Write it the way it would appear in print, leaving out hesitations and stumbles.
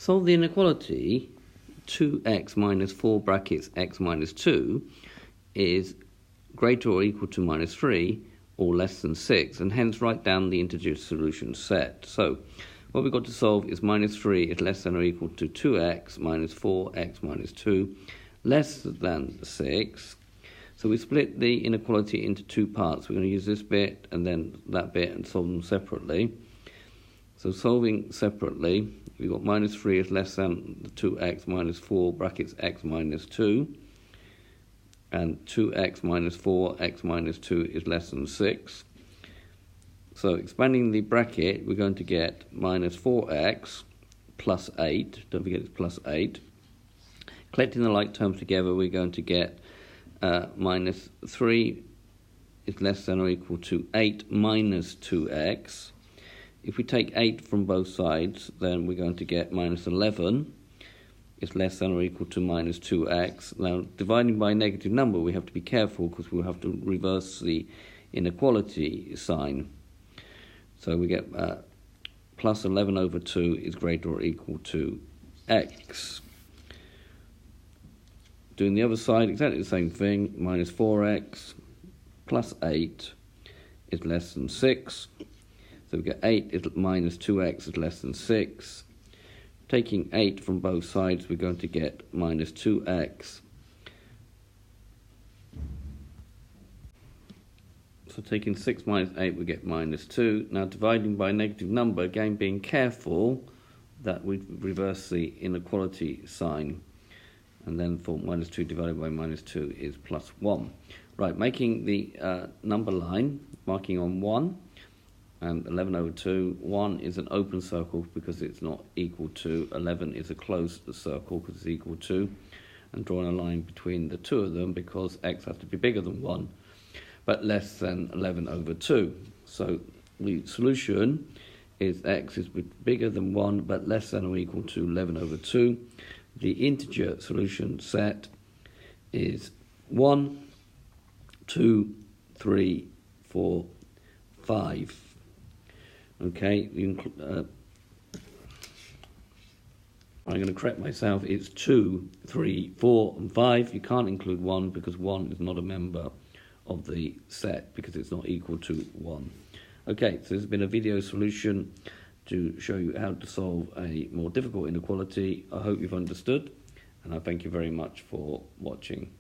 Solve the inequality 2x minus 4 brackets x minus 2 is greater or equal to minus 3 or less than 6, and hence write down the integer solution set. So what we've got to solve is minus 3 is less than or equal to 2x minus 4x minus 2 less than 6. So we split the inequality into two parts. We're going to use this bit and then that bit and solve them separately. So solving separately, we've got minus 3 is less than 2x minus 4 brackets x minus 2. And 2x minus 4, x minus 2 is less than 6. So expanding the bracket, we're going to get minus 4x plus 8. Don't forget it's plus 8. Collecting the like terms together, we're going to get minus 3 is less than or equal to 8 minus 2x. If we take 8 from both sides, then we're going to get minus 11 is less than or equal to minus 2x. Now, dividing by a negative number, we have to be careful because we'll have to reverse the inequality sign. So we get plus 11 over 2 is greater or equal to x. Doing the other side, exactly the same thing. Minus 4x plus 8 is less than 6. So we get 8 is minus 2x is less than 6. Taking 8 from both sides, we're going to get minus 2x. So taking 6 minus 8, we get minus 2. Now dividing by a negative number, again being careful that we reverse the inequality sign. And then for minus 2 divided by minus 2 is plus 1. Right, making the number line, marking on 1. And 11 over 2, 1 is an open circle because it's not equal to, 11 is a closed circle because it's equal to, and drawing a line between the two of them because x has to be bigger than 1, but less than 11 over 2. So the solution is x is bigger than 1, but less than or equal to 11 over 2. The integer solution set is 1, 2, 3, 4, 5. Okay, I'm going to correct myself. It's 2, 3, 4, and 5. You can't include 1 because 1 is not a member of the set because it's not equal to 1. Okay, so this has been a video solution to show you how to solve a more difficult inequality. I hope you've understood, and I thank you very much for watching.